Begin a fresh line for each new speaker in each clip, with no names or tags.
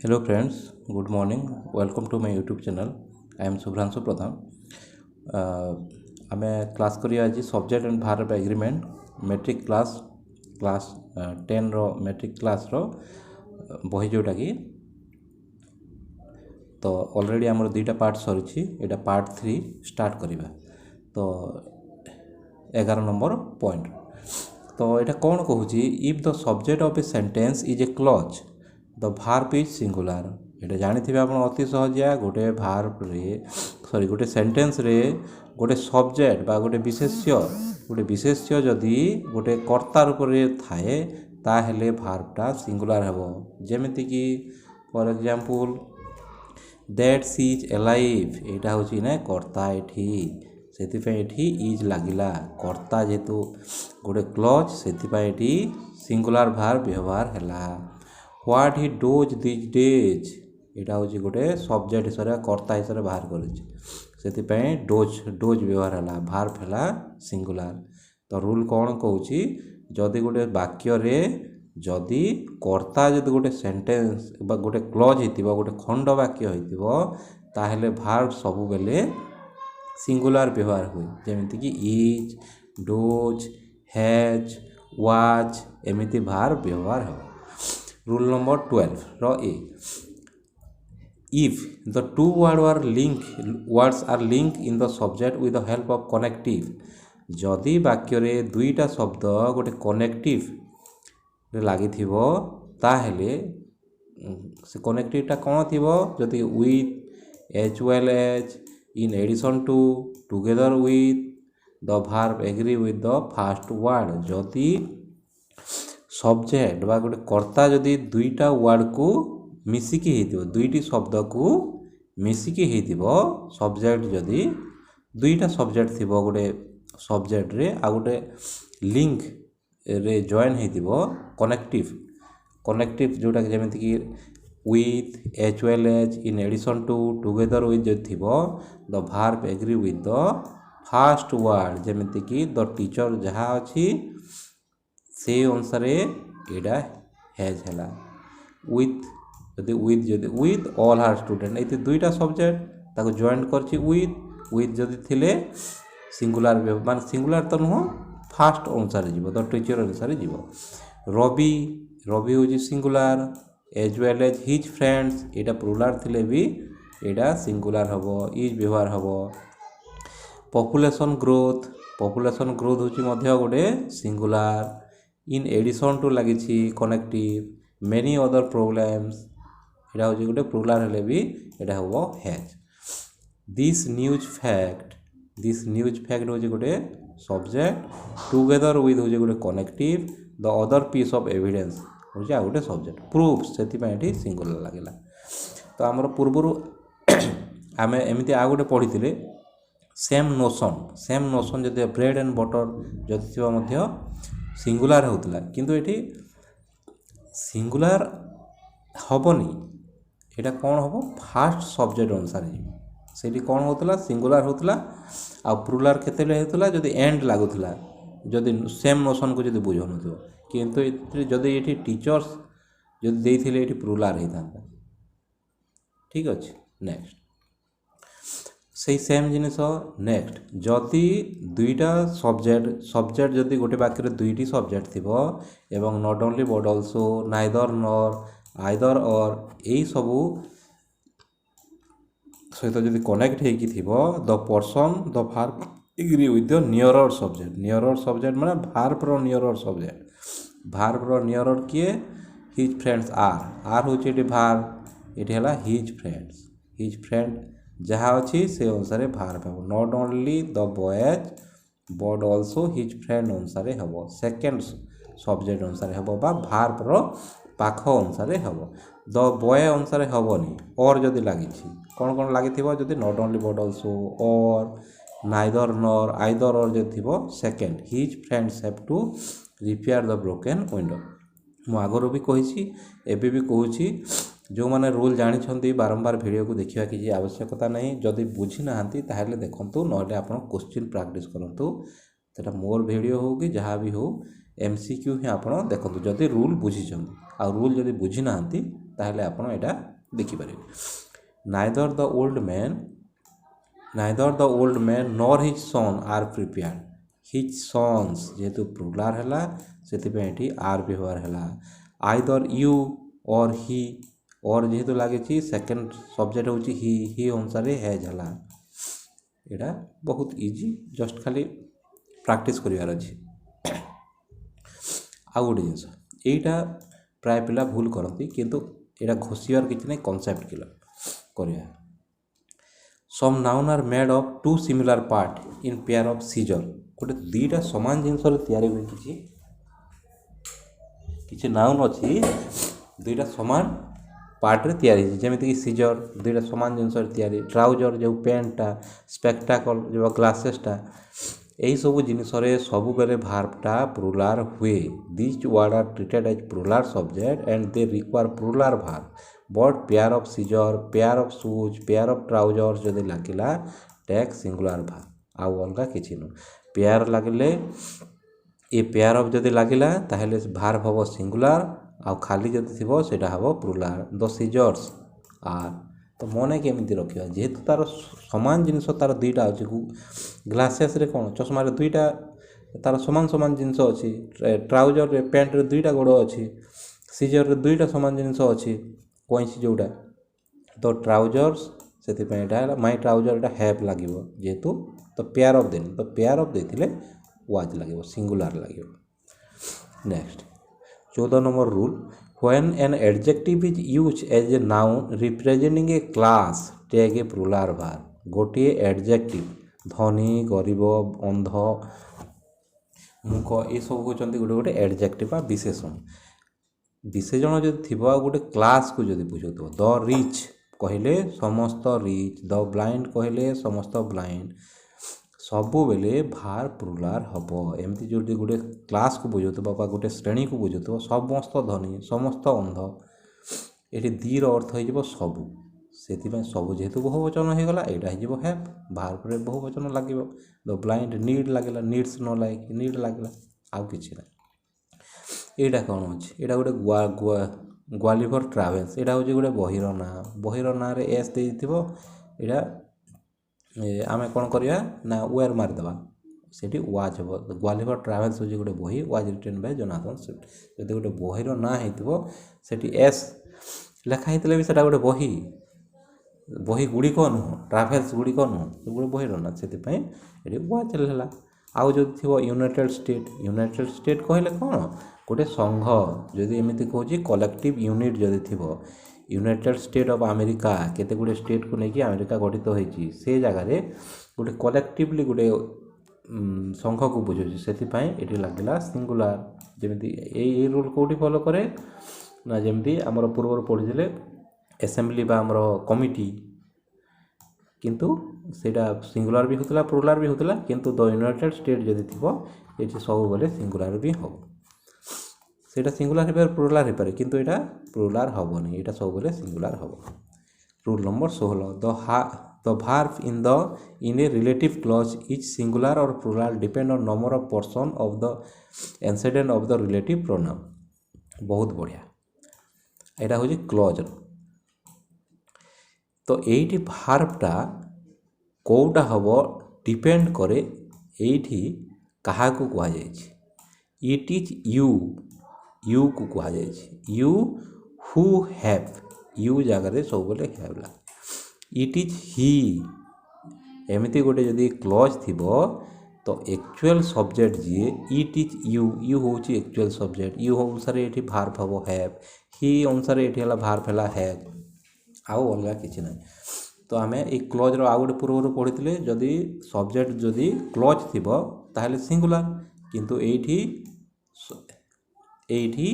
Hello friends, good morning. Welcome to my YouTube channel. I am Subhranshu Pradhan. आमे class करिया आज subject and verb agreement matric class 10 रो matric class रो बही जोटा कि तो ऑलरेडी आमर दुईटा पार्ट सरी एटा पार्ट 3 स्टार्ट करिबा तो 11 नंबर पॉइंट तो एटा कौन कहूँ if the subject of a sentence is a clause the verb is singular एटा जानी आप अति सहजिया गोटे भार्ब रे गोटे सेंटेंस रे गोटे सब्जेक्ट बा गोटे विशेष्य जदि गोटे कर्ता रूप रे थाए ताहेले भार्बटा सिंगुलर हेबो जेमिति कि for example that she is alive एटा होची ना कर्ता एठी सेतिपय एठी इज लागिला कर्ता जेतु गोटे क्लॉज सेतिपय एठी सिंगुलर भार्ब व्यवहार हैला what he dose this days एटा होची गोटे सब्जेक्ट हिसाब कर्ता हिसाब बाहर करेछि सेतिपय डोज व्यवहार हैला भार्ब हैला सिंगुलर तो रूल कौन कहूची जदि गोटे वाक्य रे जदि कर्ता जदि गोटे सेंटेंस बा गोटे क्लॉज हितिबो गोटे खंड वाक्य हितिबो ताहेले भार्ब सब बेले सिंगुलर व्यवहार हुए जेमिति कि इज डोज हैज वाज एमिति भार्ब व्यवहार हो रूल नंबर 12 रो ए if the two words are linked in the subject with the help of connective जदि वाक्य रे दुईटा शब्द गोटे कनेक्टिव रे लागि थिबो ताहेले से कनेक्टिव टा कोन थिबो जदि with as well as in addition to together with the verb agree with the first word जदि सब्जेक्ट बा गोटे कर्ता जदि दुईटा वर्ड को मिसिकी हेतिबो दुईटी शब्द को मिसिकी हेतिबो सब्जेक्ट जदि दुईटा सब्जेक्ट थिबो गोटे सब्जेक्ट रे आ गोटे लिंक रे जॉइन हेतिबो कनेक्टिव जोटा जेमिति कि with as well as in addition to together with जदि थिबो the verb agree with the first word जेमिति कि द टीचर जहाँ अछि से अनुसार एटा हैज हैला विथ ऑल हार स्टूडेंट ये दुईटा सब्जेक्ट ताको जॉइन करछि विथ जदि थिले सिंगुलर मान सिंगुलर तो नुह फास्ट अनुसार जीव द टीचर अनुसार जीव रवि होछि singular as well as his friends एटा प्लुराल थिले भी एटा सिंगुलर हबो इज व्यवहार हबो पॉपुलेशन ग्रोथ होछि मध्य गोटे सिंगुलर इन एडिशन टू लगी कनेक्टिव मेनी अदर प्रॉब्लम्स एटा होची गोटे प्लुराल हेले भी एटा होबो हैज दिस न्यूज फैक्ट होची गोटे सब्जेक्ट टुगेदर विथ होची गोटे connective the other piece of evidence होची आ गोटे सब्जेक्ट प्रूफ सेति पय एठी सिंगुलर लागिला तो हमर पूर्वरु आमे एमिति आ गोटे पढिथिले सेम नोशन जदि ब्रेड एंड बटर जदि थिबा मध्य सिंगुलर होतला किंतु एठी सिंगुलर हबनी एटा कोन हबो फास्ट सब्जेक्ट अनुसार सेठी कोन होतला सिंगुलर होतला आ प्लुराल केतेले होतला जदि एंड लागुतला जदि सेम नोशन को जदि बुझो नथो किंतु जदि एठी टीचर्स जदि देइथिले एठी प्लुराल हेतांता ठीक अछि नेक्स्ट से सेम जिनिस नेक्स्ट जदि दुईटा सब्जेक्ट जदि गोटे वाक्य रे दुईटी सब्जेक्ट थिबो एवं not only but also neither nor either और एई सबु सहित जदि कनेक्ट हेकी थिबो the person the verb agree with the nearer subject माने वर्ब रो नियरर किए हिज फ्रेंड्स आर होची एटी वर्ब एटी हला हिज फ्रेंड जहाँ अच्छी से अनुसार भार्ब हम not only the boys but also his friend अनुसार हम सेकेंड सब्जेक्ट अनुसार हम भार्ब रो पाख अनुसार हम द बॉय अनुसार हेनी और जदि लगी कौन लगी जदि नॉट ओनली बट आल्सो और नाइदर नॉर आइदर और जदि थी second his friends have to repair the broken window मु आगरो भी कही एबे भी कहूँ जो माने रूल जानी बारंबार वीडियो को देखा कि आवश्यकता नहीं जदि बुझी ना ताहले देखंतु नले आपण क्वेश्चन प्रैक्टिस करंतु सेटा मोर वीडियो हो कि जहाँ भी हो एमसीक्यू ही आपण देखंतु जदि रूल बुझी आ रूल जदि बुझी ना ताहले आपण एटा देखि पारिबे neither the old man nor his son are prepared his sons जेहेतु प्लुराल हैला सेतिपे एठी आर व्यवहार हैला आइदर यू और ही और जेहेतु लागे सेकेंड सब्जेक्ट होची ही अनुसार हैज हैला एटा बहुत इजी जस्ट खाली प्रैक्टिस करिवार अछि आ गोटे जिनस एटा प्राय पिला भूल करती किंतु एटा घोषियार किछि नै कांसेप्ट किला करिया some noun are made of two similar part in pair of scissor गोटे दुईटा समान जिनस तैयारी हुए किछि नाउन अछि दुईटा समान पार्ट रे तैयारी जेमिति कि सीजर दुईटा समान जिनस तैयारी ट्राउजर जो पैंटा स्पेक्टाकल जो ग्लासेसटा यही सब जिनस सबु बेले भार्बटा प्लुराल हुए this word are treated as plural subject and they require plural verb but pair of scissor pair of shoes pair of trouser जदि लागिला टेक सिंगुलर भार्ब आउ अलगा किछि न पेयर लागले ए पेयर ऑफ जदि लागिला ताहले भार्ब हबो सिंगुलर आ खाली जदि थिबो सेटा हबो प्लुराल द सीजर्स आर तो मने केमिति रखिया जेहेतु तार समान जिनस तार दुईटा अछि ग्लासेस रे कोन चश्मा रे दुईटा तार समान समान जिनस अछि ट्राउजर रे पैंट रे दुईटा गोड़ अछि सीजर रे दुईटा समान जिनस अछि कोइंसी जोटा तो ट्राउजर्स सेति पे एटा माय ट्राउजर एटा हैव लागिवो जेहेतु तो पेयर ऑफ देन तो पेयर ऑफ देथिले वाज लागिवो सिंगुलर लागिवो next 14 number rule When an adjective is used as a noun representing a class, take a plural verb. गोटे adjective धनी गरीब अंध मूक ये सब होचंती गोटे गोटे adjective बा विशेषण विशेषण जदि थिबा गोटे क्लास को जदि बुझौतो द रिच कहले समस्त रिच द ब्लाइंड कहले समस्त ब्लाइंड सबु बेले भार प्लुराल हबो एमती जोडी गोटे क्लास को बुझौतो बाबा गोटे श्रेणी को बुझौतो समस्त धनी समस्त अंध एठी दीर अर्थ हो जिवो सबु सेति में सबु जेहेतु बहुवचन हो गला एटा हो जिवो हैव भार पर बहुवचन लागिवो द ब्लाइंड नीड लागला नीड्स नो लाइक नीड लागला आउ किछि ना एटा कोन अछि एटा गोटे ग्वालिवर ट्रैवल्स एटा हो गोटे बहिर ना रे एस दे दिथिबो एटा आमे कौन करिया ना वेयर मार देबा सेठी वाज हो ग्वालिवर ट्रैवल्स हो गोटे बही was written by Jonathan Swift जदि गोटे बहिर ना हेतिबो सेठी एस लेखा हेतले भी सेटा गोटे बही गुडी कोन ट्रैवल्स गुडी कोन गोटे बहिर ना सेति पय एठी वाज लेला आउ जदि थिबो यूनाइटेड स्टेट कहले कोन गोटे संघ जदि एमिति कहूची कलेक्टिव यूनिट जदि थिबो यूनाइटेड स्टेट ऑफ अमेरिका केते गुडे स्टेट को लेकी अमेरिका गठित होईची से जगह रे गोटे कलेक्टिवली गोटे संघ को बुझोची सेति पय एठी लागला सिंगुलर जेमिति ए रूल कोठी फॉलो करे ना जेमिति हमर पूर्व पढिले असेंबली बा हमर कमिटी किंतु सेटा सिंगुलर भी होतला प्लुराल भी होतला किंतु द यूनाइटेड स्टेट जदि थिबो एठी सब बोले सिंगुलर भी हो सेटा सिंगुलर हे प्लुराल हे पारे किंतु एटा प्लुराल हबोनी एटा सब बोले सिंगुलर हबो rule number 16 the verb in a relative clause is singular or plural depend on number of person of the antecedent of the relative pronoun बहुत बढ़िया एटा होजी क्लॉज तो एठी भार्बटा कोटा हबो डिपेंड करे एठी कहा को कहा जाय छी इट इज यू को कहा जाय छी यू हु हैव यू जगह रे सब बोले हैवला इट इज ही एमिति गोटे जदि क्लॉज थिबो तो एक्चुअल सब्जेक्ट जी इट इज यू होची एक्चुअल सब्जेक्ट यू अनुसार एठी भार्ब हबो हैव ही अनुसार एठी हला भार्ब हला हैव आउ अलगा किछि नै तो आमे ए क्लॉज रो आ गोटे पूर्व पढितले जदि सब्जेक्ट जदि क्लॉज थिबो ताहले सिंगुलर किंतु एठी एटा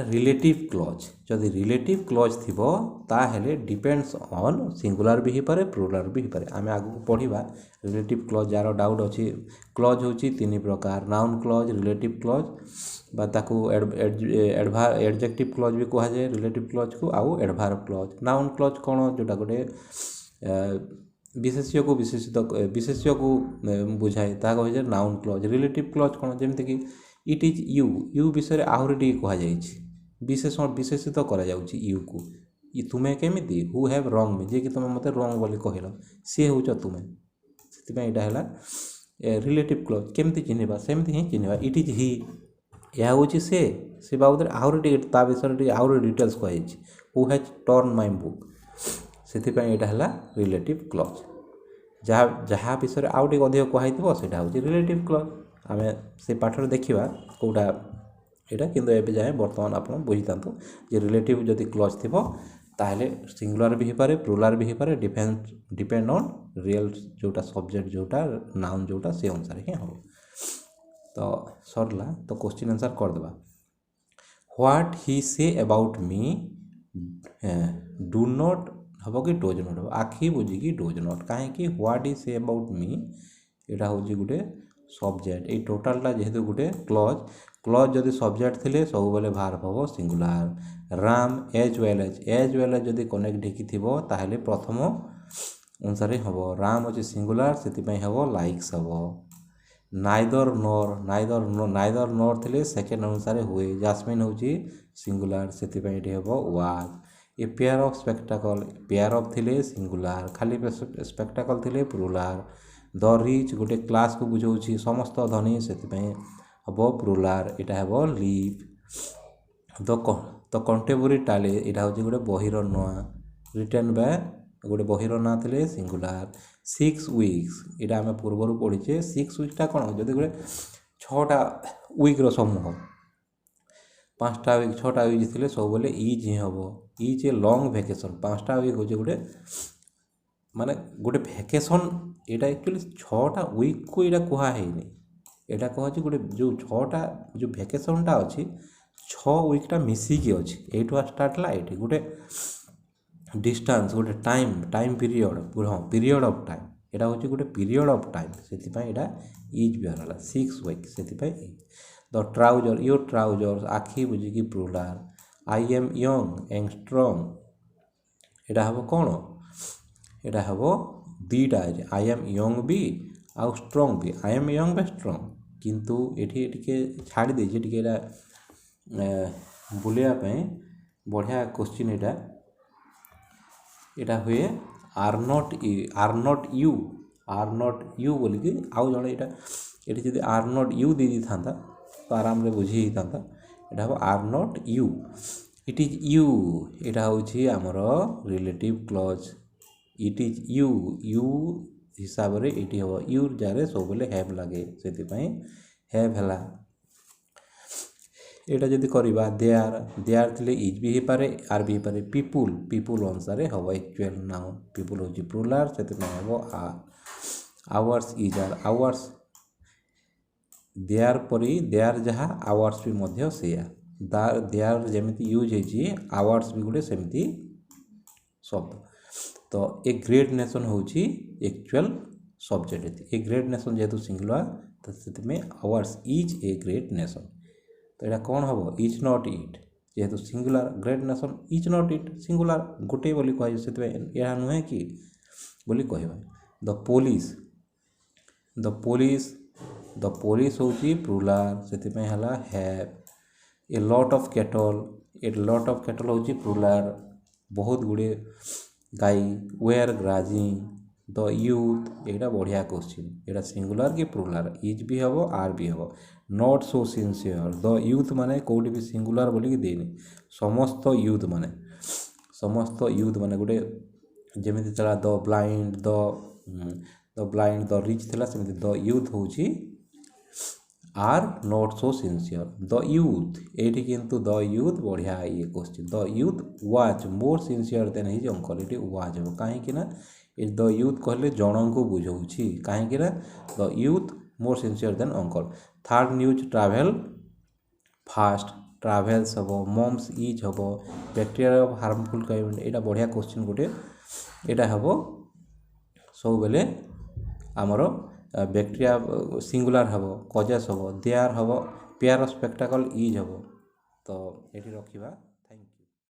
रिलेटिव क्लॉज जदि रिलेटिव क्लॉज थिबो ताहले डिपेंड्स ऑन सिंगुलर भी ही पारे प्लुराल भी ही पारे आमे आगु पढिबा रिलेटिव क्लॉज जारो डाउट अछि क्लॉज होची तीन प्रकार नाउन क्लॉज रिलेटिव क्लॉज बा ताकू एडजेक्टिव क्लॉज भी कहा जाए रिलेटिव क्लॉज को आउ एडभार्ब क्लॉज नाउन क्लॉज कोन जोटा गोटे विशेष्य को बुझाए ता कहि जे नाउन क्लॉज रिलेटिव क्लॉज कोन जेमते कि इट इज यू विषय आहरी टी कहा जाय छी विशेषण विशेषित कराଯାଉଛି यू को तुमे केमिति हु हैव रंग मी जे कि तुम मते रंग बोली कहल सी होच तुमे से यहाँ है रिलेटिव क्लोज केमती चिन्हवा सेमती ही चिन्हवा इट इज ही यह हूँ से बाबद आहरी ता विषय आहरी डिटेल्स कही who has turn my book से यहाँ है रिलेटिव क्लोज जहाँ जहाँ विषय आउ टे अधिक कहुँ से हूँ रिलेटिव क्लोज आम से पाठर देखा कौटा यहाँ किंतु एवं जाए बर्तमान आप बुझी था जे रिलेटिव जदि क्लोज थी ताहले सिंगुलर भी हो पारे प्लुराल भी हो पारे डिपेंड ऑन रियल जोटा सब्जेक्ट जोटा नाउन जोटा से अनुसार ही हम तो सरला तो क्वेश्चन आंसर करदेबा what he say about me do not हम कि डोज नॉट हम आखि बुझिकी डोज नॉट कहीं व्हाट ही से अबाउट मी यहाँ हूँ गोटे सब्जेक्ट ये टोटालटा जेहेतु गोटे क्लज क्लज जदि सब्जेक्ट थे सब बेले भार्ब हम सिंगुलार राम एज वेल एज जदि कनेक्ट होती ताहले प्रथम अनुसार हम राम अच्छे सिंगुलार से हम लाइक्स हम नाइदर नोर थे सेकेंड अनुसार हुए जास्मिन हूँ सिंगुलार से हम was a pair of spectacle pair of थे सिंगुलार खाली स्पेक्टाकल थे प्लुराल द रिच गोटे क्लास को बुझाऊँ समस्त धनी से हम प्लुराल यहाँ हम लीव द कंटेम्पोरारी टाले यहाँ हूँ गोटे बहिर नुआ रिटर्न बाय गोटे बहिर ना थे सिंगुलार 6 वीक्स यहाँ आम पूर्वर पढ़ीचे 6 वीक्सटा कौन जदि गोटे 6टा वीक्र समूह 5टा वीक 6टा वीक थे सब बोले इज ही हम is a lung vacation 5टा week हूँ गोटे माने गोटे भैकेसन यहाँ एक्चुअली 6टा वीक को यहाँ कहुई यहाँ कहुच्छे गोटे जो 6टा जो भैकेसनटा अच्छी 6 वीकटा मिसिकी अच्छी यू स्टार्ट है ये गोटे डिस्टेंस गोटे टाइम पीरियड हाँ पीरियड ऑफ टाइम यहाँ हूँ गोटे पीरियड ऑफ टाइम से यहाँ इज व्यवहार 6 वीक से द ट्राउजर योर ट्राउजर आखि बुझिकी प्लुराल आई एम यंग एंगस्ट्रंग यहाँ हम कौन यहाँ हम दीटा आई एम यंग भी आउ स्ट्रंग भी आई एम यंग बे स्ट्रंग किंतु ये छाड़ी देखे बुलायापी बढ़िया क्वेश्चन यहाँ हुए आर नॉट यू बोलिकी आउ जड़े ये जब आर नॉट यू दे दी था तो आराम रे बुझी था यहाँ हम are not you it is you यहाँ हूँ आमर relative clause it is you हिसाब से ये हम यू जार सब बोले हैव लगे से हैव है यहाँ जब करवा देयार थे इज भी हो पारे आर भी हो पारे पीपुल अनुसार हम एक्चुअल नाउन पीपुल हूँ प्लुराल से हम आवर्स इज आवर्स देयार परी देयार जहाँ आवर्स भी मध्य सेया देयार जमी यूज होती आवर्स भी गोटे सेमती शब्द तो ए ग्रेट नेशन हूँ actual subject a great nation जेहेतु सिंगुलर तो से hours is a great nation तो यहाँ कौन हम इज नॉट इट जेहेतु singular great nation is not it singular गोटे बोली कह यह नुहे कि बोली कहवा द पुलिस हूँ प्लुराल से have a lot of cattle हूँ प्लुराल बहुत गुड़े गाई वेयर ग्राजिंग द यूथ यहाँ बढ़िया क्वेश्चन यहाँ सिंगुलर कि प्लुराल इज भी हम आर भी हम not so sincere the youth माने कौटी भी सिंगुलर बोलिकी देनी समस्त यूथ माने गोटे जमी चला द ब्लाइंड द रिच थी सेमती the youth who are not so sincere the youth ये किंतु द यूथ बढ़िया ये question the youth was more sincere than his uncle ये वाज हम कहीं द यूथ कहले जन को बुझाऊँ कहीं the youth more sincere than uncle third news travel fast travels हम मम्स इज हम बैक्टेरिया ऑफ हार्मफुल काइंड यहाँ बढ़िया क्वेश्चन गोटे यहाँ हम सब बेले आमर बैक्टेरिया सिंगुलर हम कजेस हम देयार हम पेयर ऑफ स्पेक्टाकल इज हम तो ये रखा।